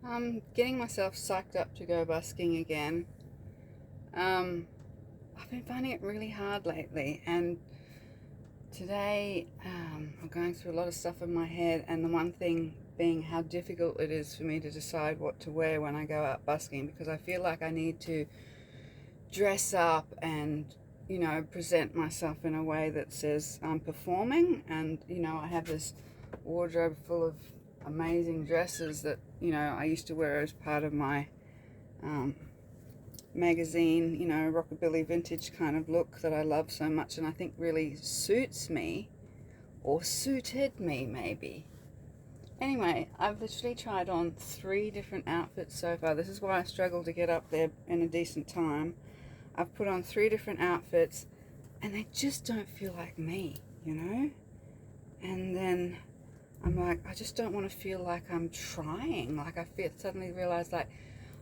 I'm getting myself psyched up to go busking again. I've been finding it really hard lately, and today I'm going through a lot of stuff in my head, and the one thing being how difficult it is for me to decide what to wear when I go out busking, because I feel like I need to dress up and present myself in a way that says I'm performing. And I have this wardrobe full of amazing dresses that I used to wear as part of my um, magazine, rockabilly vintage kind of look that I love so much, and I think really suits me, or suited me maybe. Anyway, I've literally tried on 3 different outfits so far. This is why I struggle to get up there in a decent time. I've put on 3 different outfits and they just don't feel like me. And then I'm like, I just don't want to feel like I'm trying. Like suddenly realize, like,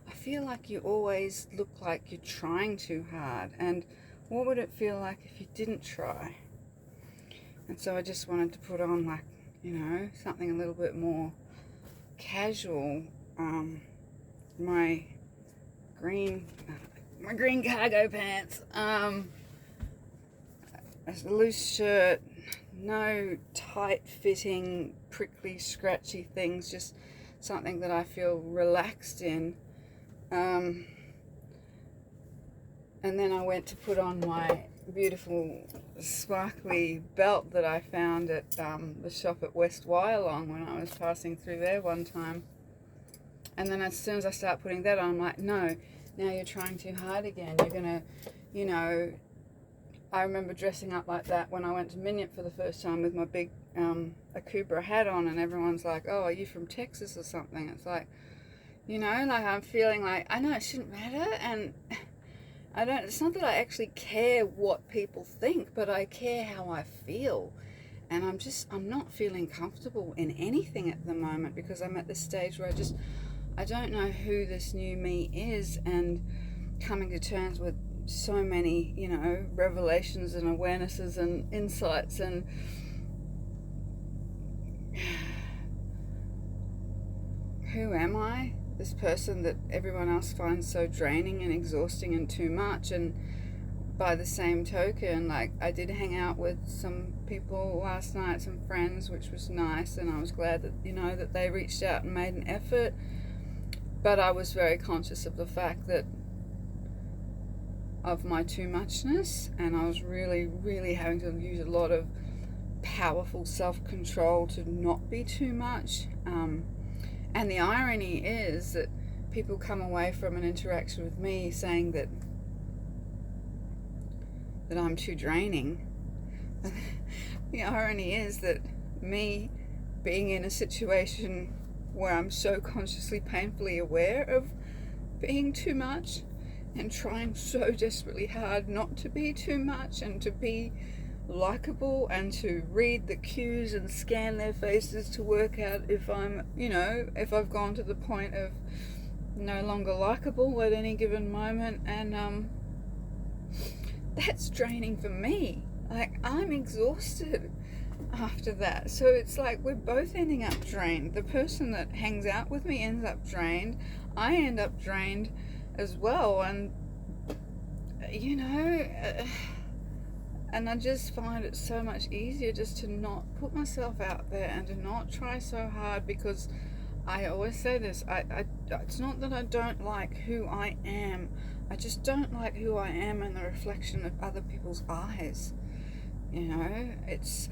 I feel like you always look like you're trying too hard. And what would it feel like if you didn't try? And so I just wanted to put on, like, something a little bit more casual. My green cargo pants, a loose shirt, no tight fitting, prickly, scratchy things, just something that I feel relaxed in. And then I went to put on my beautiful sparkly belt that I found at the shop at West Wyalong when I was passing through there one time. And then as soon as I start putting that on, I'm like, no, now you're trying too hard again. You're going to, I remember dressing up like that when I went to Minion for the first time with my big Akubra hat on, and everyone's like, oh, are you from Texas or something? It's like, like I'm feeling like, I know it shouldn't matter, and it's not that I actually care what people think, but I care how I feel. And I'm not feeling comfortable in anything at the moment, because I'm at this stage where I don't know who this new me is, and coming to terms with so many, revelations and awarenesses and insights, and who am I? This person that everyone else finds so draining and exhausting and too much. And by the same token, like, I did hang out with some people last night, some friends, which was nice, and I was glad that, that they reached out and made an effort. But I was very conscious of the fact that of my too muchness, and I was really, really having to use a lot of powerful self-control to not be too much. And the irony is that people come away from an interaction with me saying that I'm too draining. The irony is that me being in a situation where I'm so consciously, painfully aware of being too much, and trying so desperately hard not to be too much, and to be likable, and to read the cues and scan their faces to work out if I'm, if I've gone to the point of no longer likable at any given moment. And that's draining for me. Like, I'm exhausted after that. So it's like we're both ending up drained. The person that hangs out with me ends up drained. I end up drained as well. And and I just find it so much easier just to not put myself out there and to not try so hard, because I always say this, it's not that I don't like who I am, I just don't like who I am in the reflection of other people's eyes. It's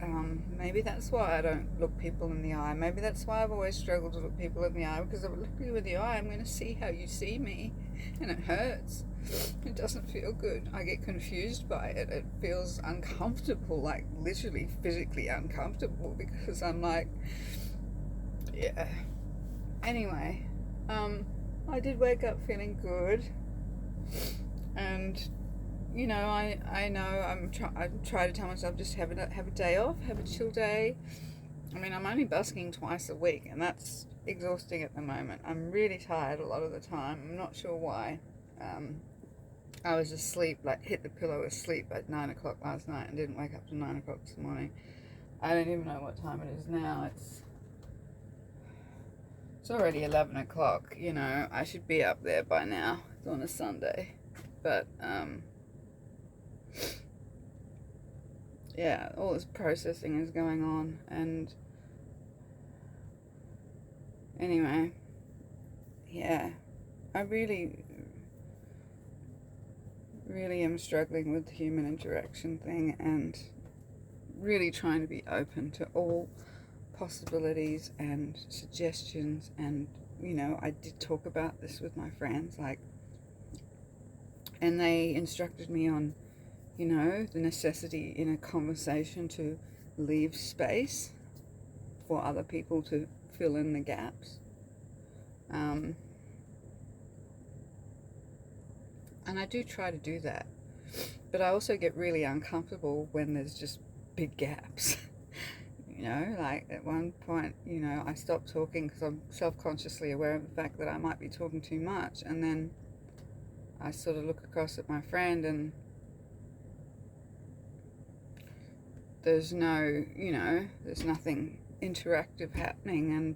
maybe that's why I don't look people in the eye. Maybe that's why I've always struggled to look people in the eye, because if I look you in the eye, I'm going to see how you see me, and it hurts. It doesn't feel good. I get confused by it. It feels uncomfortable, like literally physically uncomfortable, because I'm like, yeah. Anyway, I did wake up feeling good, and I know I try to tell myself just have a day off, have a chill day. I mean, I'm only busking twice a week, and that's exhausting at the moment. I'm really tired a lot of the time. I'm not sure why. I was asleep, like hit the pillow asleep at 9 o'clock last night, and didn't wake up till 9 o'clock this morning. I don't even know what time it is now. It's It's already 11 o'clock, you know, I should be up there by now. It's on a Sunday. But, yeah, all this processing is going on, and anyway, yeah, I really am struggling with the human interaction thing, and really trying to be open to all possibilities and suggestions. And, you know, I did talk about this with my friends, like, and they instructed me on, you know, the necessity in a conversation to leave space for other people to fill in the gaps. And I do try to do that. But I also get really uncomfortable when there's just big gaps. You know, like at one point, you know, I stopped talking because I'm self-consciously aware of the fact that I might be talking too much. And then I sort of look across at my friend, and there's no, you know, there's nothing interactive happening. And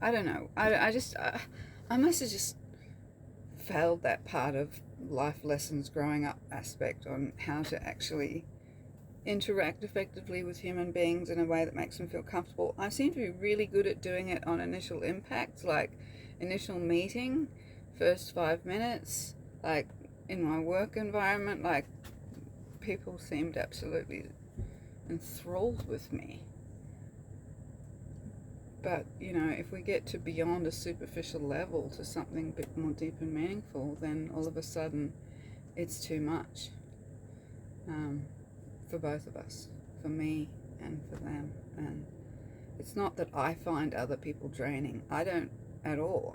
I don't know. I must have just failed that part of life lessons growing up aspect on how to actually interact effectively with human beings in a way that makes them feel comfortable. I seem to be really good at doing it on initial impacts, like initial meeting, first 5 minutes, like in my work environment, like people seemed absolutely enthralled with me. But, you know, if we get to beyond a superficial level to something a bit more deep and meaningful, then all of a sudden it's too much, for both of us, for me and for them. And it's not that I find other people draining. I don't at all.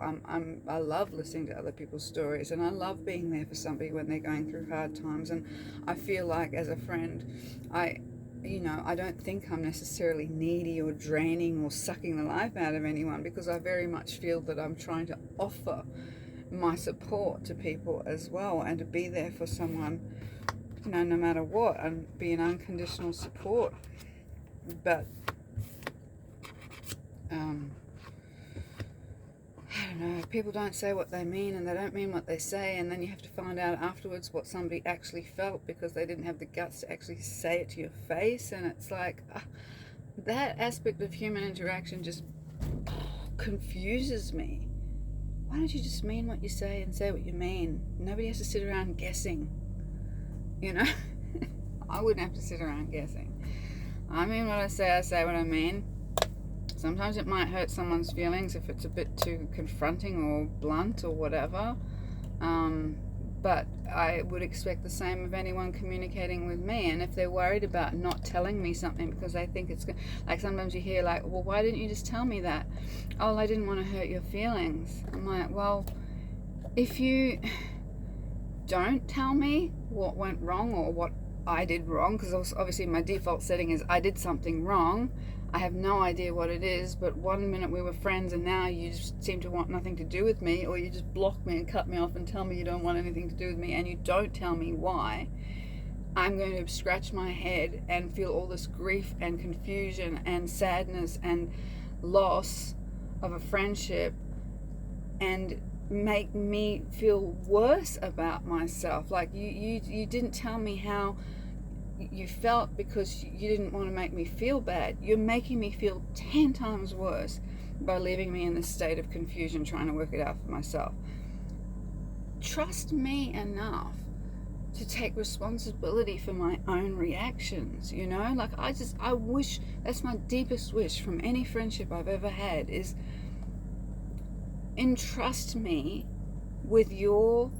I love listening to other people's stories, and I love being there for somebody when they're going through hard times. And I feel like as a friend, I don't think I'm necessarily needy or draining or sucking the life out of anyone, because I very much feel that I'm trying to offer my support to people as well, and to be there for someone, you know, no matter what, and be an unconditional support. But, I don't know, people don't say what they mean, and they don't mean what they say, and then you have to find out afterwards what somebody actually felt because they didn't have the guts to actually say it to your face. And it's like, that aspect of human interaction just confuses me. Why don't you just mean what you say and say what you mean? Nobody has to sit around guessing, you know. I wouldn't have to sit around guessing. I mean what I say what I mean. Sometimes it might hurt someone's feelings if it's a bit too confronting or blunt or whatever. But I would expect the same of anyone communicating with me. And if they're worried about not telling me something because they think it's good, like sometimes you hear like, well, why didn't you just tell me that? Oh, I didn't want to hurt your feelings. I'm like, well, if you don't tell me what went wrong or what I did wrong, because obviously my default setting is I did something wrong. I have no idea what it is, but one minute we were friends and now you just seem to want nothing to do with me, or you just block me and cut me off and tell me you don't want anything to do with me, and you don't tell me why. I'm going to scratch my head and feel all this grief and confusion and sadness and loss of a friendship, and make me feel worse about myself. Like you didn't tell me how you felt because you didn't want to make me feel bad. You're making me feel 10 times worse by leaving me in this state of confusion trying to work it out for myself. Trust me enough to take responsibility for my own reactions, you know? Like I wish, that's my deepest wish from any friendship I've ever had, is entrust me with your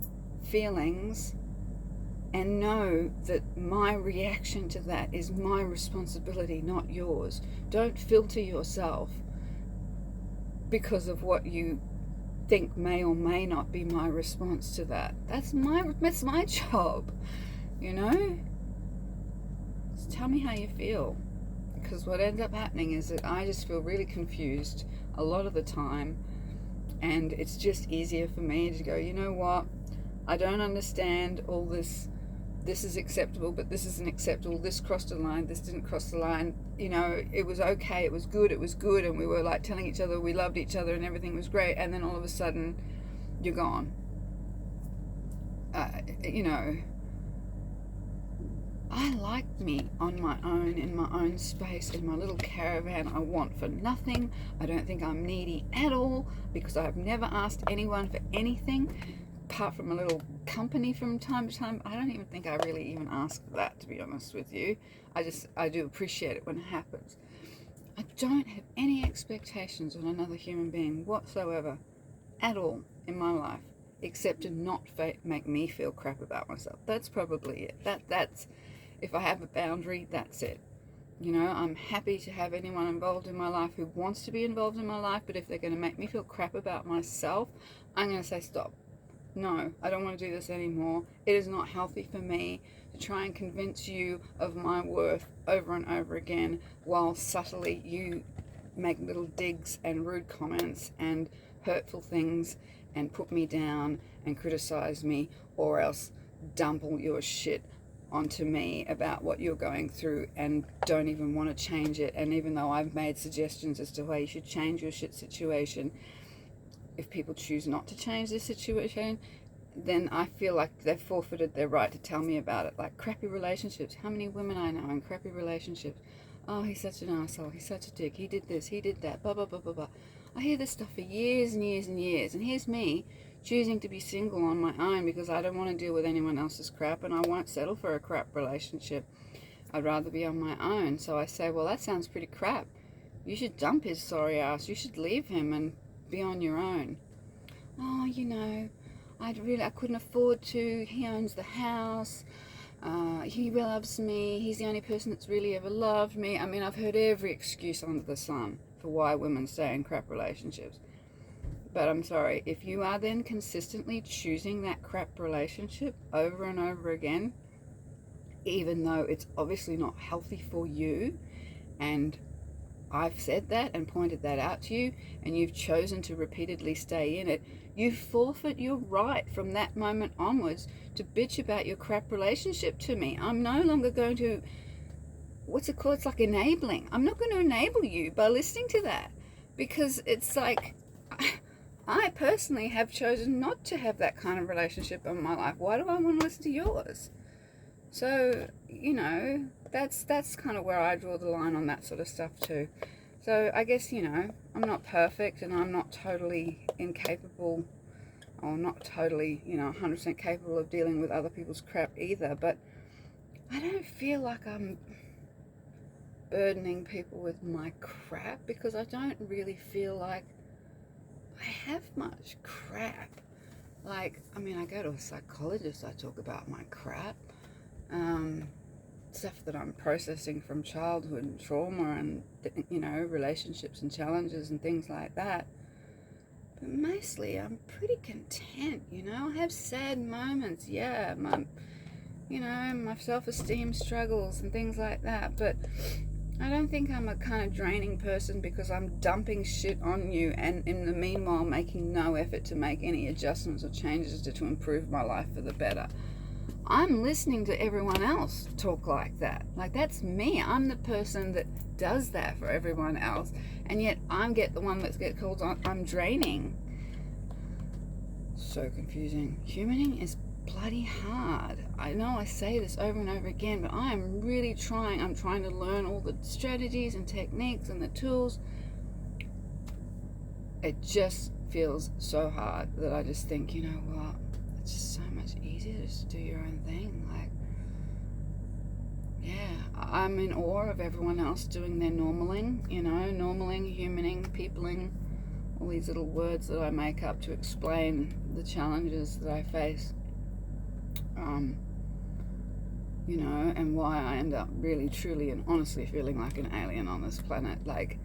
feelings and know that my reaction to that is my responsibility, not yours. Don't filter yourself because of what you think may or may not be my response to that. That's my job, you know? Just tell me how you feel. Because what ends up happening is that I just feel really confused a lot of the time, and it's just easier for me to go, you know what? I don't understand all this this is acceptable, but this isn't acceptable, this crossed the line, this didn't cross the line, it was okay, it was good, and we were like telling each other we loved each other and everything was great, and then all of a sudden you're gone. I like me on my own, in my own space, in my little caravan. I want for nothing. I don't think I'm needy at all, because I've never asked anyone for anything apart from a little company from time to time. I don't even think I really even ask for that, to be honest with you. I do appreciate it when it happens. I don't have any expectations on another human being whatsoever at all in my life, except to not make me feel crap about myself. That's probably it. That's if I have a boundary, that's it. I'm happy to have anyone involved in my life who wants to be involved in my life, but if they're going to make me feel crap about myself, I'm going to say stop. No, I don't want to do this anymore. It is not healthy for me to try and convince you of my worth over and over again, while subtly you make little digs and rude comments and hurtful things and put me down and criticize me, or else dump all your shit onto me about what you're going through and don't even want to change it. And even though I've made suggestions as to how you should change your shit situation, if people choose not to change this situation, then I feel like they've forfeited their right to tell me about it. Like crappy relationships. How many women I know in crappy relationships? Oh, he's such an asshole. He's such a dick. He did this. He did that. Blah, blah, blah, blah, blah. I hear this stuff for years and years and years. And here's me choosing to be single on my own because I don't want to deal with anyone else's crap, and I won't settle for a crap relationship. I'd rather be on my own. So I say, well, that sounds pretty crap. You should dump his sorry ass. You should leave him and be on your own. Oh, I couldn't afford to. He owns the house. He loves me. He's the only person that's really ever loved me. I mean, I've heard every excuse under the sun for why women stay in crap relationships. But I'm sorry, if you are then consistently choosing that crap relationship over and over again, even though it's obviously not healthy for you, and I've said that and pointed that out to you, and you've chosen to repeatedly stay in it, you forfeit your right from that moment onwards to bitch about your crap relationship to me. I'm no longer going to, what's it called? It's like enabling. I'm not going to enable you by listening to that, because it's like, I personally have chosen not to have that kind of relationship in my life. Why do I want to listen to yours? So, that's kind of where I draw the line on that sort of stuff too. So I guess, I'm not perfect, and I'm not totally incapable, or not totally, 100% capable of dealing with other people's crap either, but I don't feel like I'm burdening people with my crap, because I don't really feel like I have much crap. Like, I go to a psychologist, I talk about my crap. Stuff that I'm processing from childhood and trauma and, relationships and challenges and things like that. But mostly I'm pretty content, I have sad moments, yeah, my self-esteem struggles and things like that, but I don't think I'm a kind of draining person because I'm dumping shit on you and in the meanwhile making no effort to make any adjustments or changes to improve my life for the better. I'm listening to everyone else talk like that. Like, that's me. I'm the person that does that for everyone else, and yet I'm the one that gets called on. I'm draining. So confusing. Humaning is bloody hard. I know I say this over and over again, but I am really trying. I'm trying to learn all the strategies and techniques and the tools. It just feels so hard that I just think, you know what? It's just so much easier just to do your own thing. Like, yeah, I'm in awe of everyone else doing their normaling, normaling, humaning, peopling, all these little words that I make up to explain the challenges that I face, and why I end up really, truly, and honestly feeling like an alien on this planet. Like,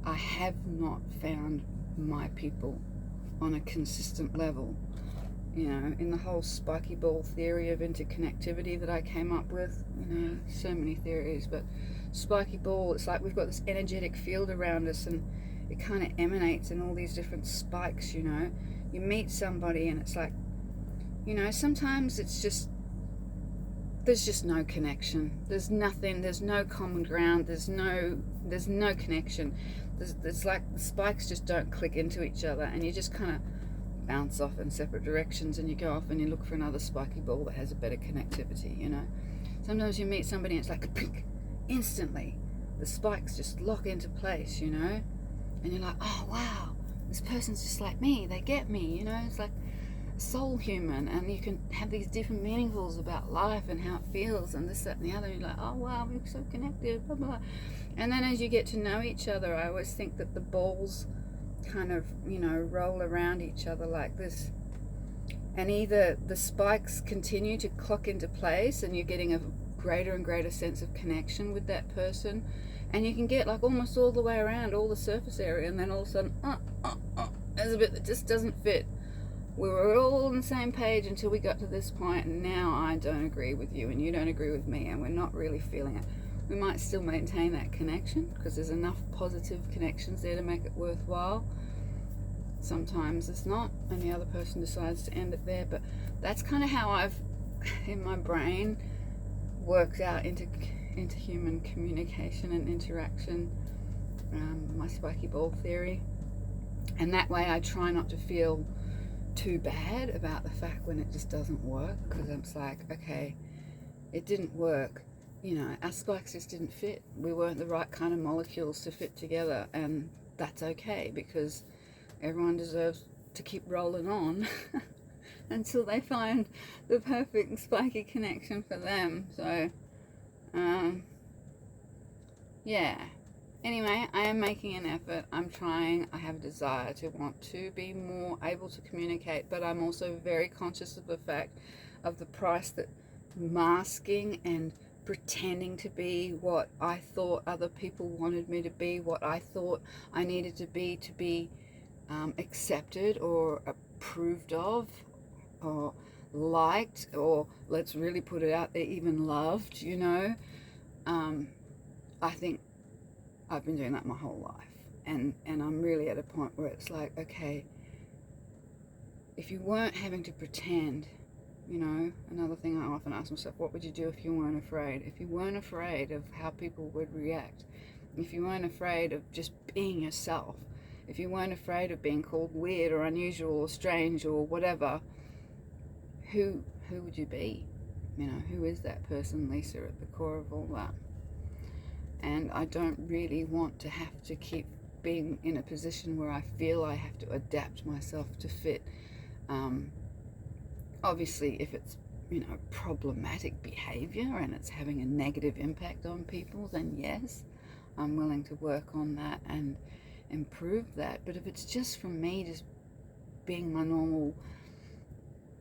I have not found my people on a consistent level. In the whole spiky ball theory of interconnectivity that I came up with, so many theories, but spiky ball, it's like we've got this energetic field around us, and it kind of emanates in all these different spikes. You meet somebody and it's like, sometimes it's just there's just no connection. There's nothing. There's no common ground. There's no connection. There's like the spikes just don't click into each other, and you just kind of bounce off in separate directions, and you go off and you look for another spiky ball that has a better connectivity, you know. Sometimes you meet somebody and it's like a pink, instantly the spikes just lock into place, you know, and you're like, oh wow, this person's just like me, they get me, you know. It's like a soul human, and you can have these different meaningfuls about life and how it feels and this, that and the other, and you're like, oh wow, we're so connected, blah blah. And then as you get to know each other, I always think that the balls kind of, you know, roll around each other like this, and either the spikes continue to clock into place and you're getting a greater and greater sense of connection with that person, and you can get like almost all the way around all the surface area, and then all of a sudden there's a bit that just doesn't fit. We were all on the same page until we got to this point, and now I don't agree with you and you don't agree with me, and we're not really feeling it. We might still maintain that connection because there's enough positive connections there to make it worthwhile. Sometimes it's not, and the other person decides to end it there. But that's kind of how I've, in my brain, worked out into human communication and interaction, my spiky ball theory. And that way I try not to feel too bad about the fact when it just doesn't work, because it's like, okay, it didn't work. You know, our spikes just didn't fit. We weren't the right kind of molecules to fit together, and that's okay, because everyone deserves to keep rolling on until they find the perfect spiky connection for them. So, yeah. Anyway, I am making an effort. I'm trying. I have a desire to want to be more able to communicate, but I'm also very conscious of the fact of the price that masking and pretending to be what I thought other people wanted me to be, what I thought I needed to be accepted or approved of or liked, or let's really put it out there, even loved, you know. I think I've been doing that my whole life, and I'm really at a point where it's like, okay, if you weren't having to pretend, you know, another thing I often ask myself, what would you do if you weren't afraid? If you weren't afraid of how people would react, if you weren't afraid of just being yourself, if you weren't afraid of being called weird or unusual or strange or whatever, who would you be? You know, who is that person, Lisa, at the core of all that? And I don't really want to have to keep being in a position where I feel I have to adapt myself to fit. Obviously, if it's, you know, problematic behavior and it's having a negative impact on people, then yes, I'm willing to work on that and improve that. But if it's just from me just being my normal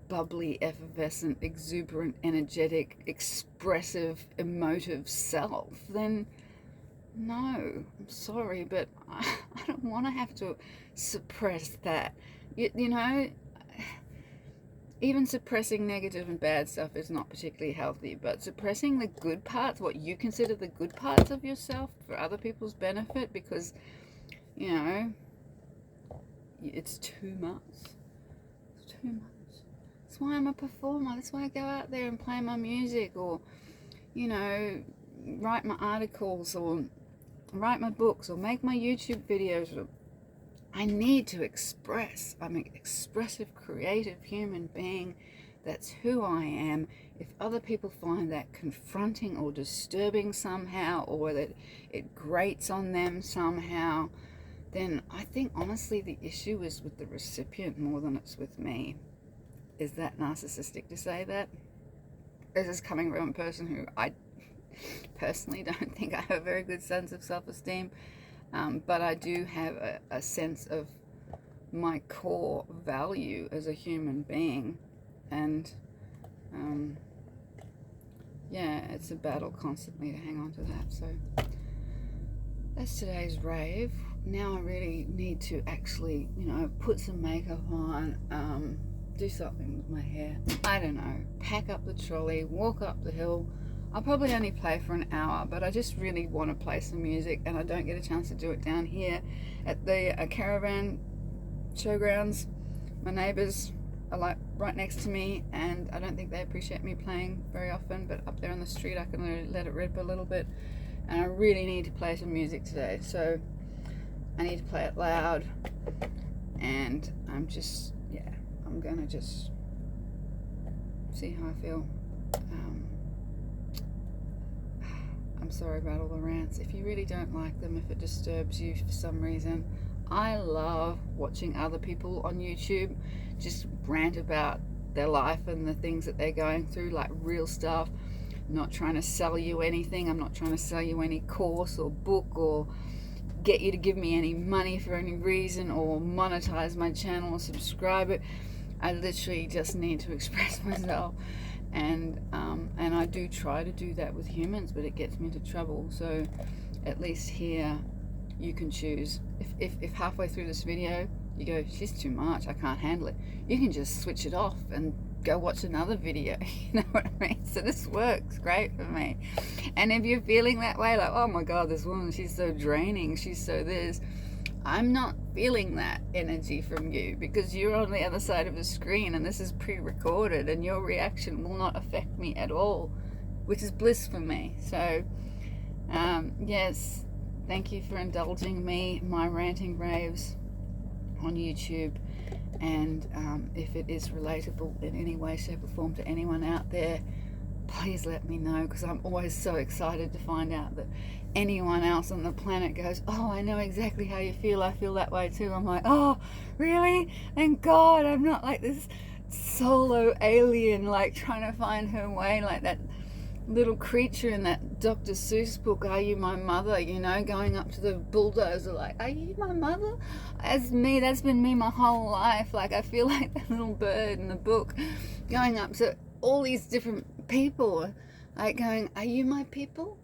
bubbly, effervescent, exuberant, energetic, expressive, emotive self, then no, I'm sorry, but I don't want to have to suppress that. You know, even suppressing negative and bad stuff is not particularly healthy, but suppressing the good parts, what you consider the good parts of yourself for other people's benefit, because, you know, it's too much. It's too much. That's why I'm a performer. That's why I go out there and play my music, or, you know, write my articles, or write my books, or make my YouTube videos. I need to express. I'm an expressive, creative human being. That's who I am. If other people find that confronting or disturbing somehow, or that it grates on them somehow, then I think honestly the issue is with the recipient more than it's with me. Is that narcissistic to say that? This is coming from a person who I personally don't think I have a very good sense of self-esteem. But I do have a sense of my core value as a human being, and yeah, it's a battle constantly to hang on to that. So that's today's rave. Now I really need to actually, you know, put some makeup on, do something with my hair, I don't know, pack up the trolley, walk up the hill. I'll probably only play for an hour, but I just really want to play some music, and I don't get a chance to do it down here at the caravan showgrounds. My neighbours are like right next to me, and I don't think they appreciate me playing very often, but up there on the street I can let it rip a little bit, and I really need to play some music today, so I need to play it loud, and I'm gonna just see how I feel. I'm sorry about all the rants. If you really don't like them, if it disturbs you for some reason, I love watching other people on YouTube just rant about their life and the things that they're going through, like real stuff. I'm not trying to sell you anything. I'm not trying to sell you any course or book or get you to give me any money for any reason or monetize my channel or subscribe it. I literally just need to express myself, and I do try to do that with humans, but it gets me into trouble. So at least here you can choose. If halfway through this video you go, she's too much, I can't handle it, you can just switch it off and go watch another video. You know what I mean? So this works great for me. And if you're feeling that way, like, oh my god, this woman, she's so draining, she's so this, I'm not feeling that energy from you, because you're on the other side of the screen and this is pre-recorded, and your reaction will not affect me at all, which is bliss for me. So yes, thank you for indulging me, my ranting raves on YouTube. And if it is relatable in any way, shape or form to anyone out there, please let me know, because I'm always so excited to find out that anyone else on the planet goes, oh, I know exactly how you feel, I feel that way too. I'm like, oh, really? Thank God I'm not like this solo alien, like trying to find her way, like that little creature in that Dr. Seuss book, Are You My Mother? You know, going up to the bulldozer like, are you my mother? As me, that's been me my whole life. Like, I feel like that little bird in the book going up to all these different people, like going, are you my people?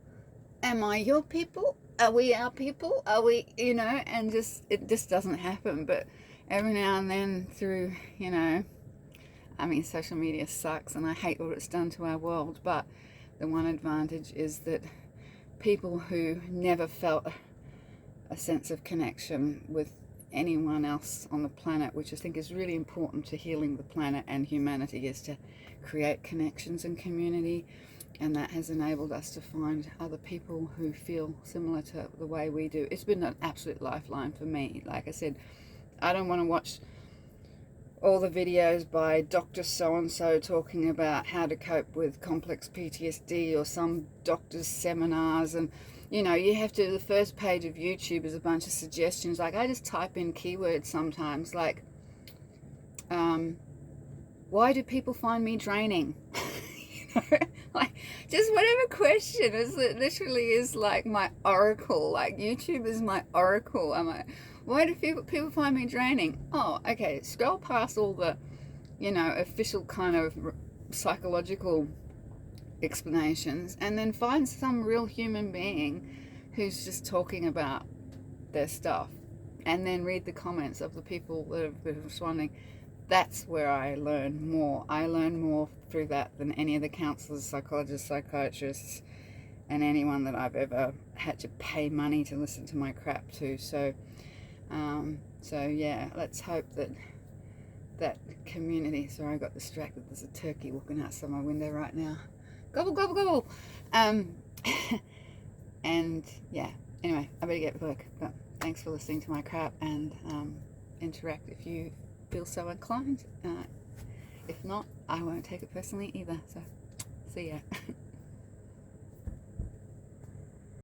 Am I your people? Are we our people? Are we, you know? And just, it just doesn't happen. But every now and then through, you know, I mean, social media sucks and I hate what it's done to our world, but the one advantage is that people who never felt a sense of connection with anyone else on the planet, which I think is really important to healing the planet and humanity, is to create connections and community. And that has enabled us to find other people who feel similar to the way we do. It's been an absolute lifeline for me. Like I said, I don't want to watch all the videos by Dr. So-and-so talking about how to cope with complex PTSD, or some doctor's seminars. And, you know, you have to, the first page of YouTube is a bunch of suggestions. Like, I just type in keywords sometimes, like, why do people find me draining? You know, like, just whatever question. It literally is like my oracle. Like, YouTube is my oracle. I'm like, why do people find me draining? Oh, okay, scroll past all the, you know, official kind of psychological explanations, and then find some real human being who's just talking about their stuff, and then read the comments of the people that have been responding. That's where I learn more. I learn more through that than any of the counselors, psychologists, psychiatrists, and anyone that I've ever had to pay money to listen to my crap to. So yeah, let's hope that that community, sorry, I got distracted, there's a turkey walking outside my window right now, gobble gobble gobble, and yeah, anyway, I better get to work, but thanks for listening to my crap, and interact if you feel so inclined. If not, I won't take it personally either, so see ya.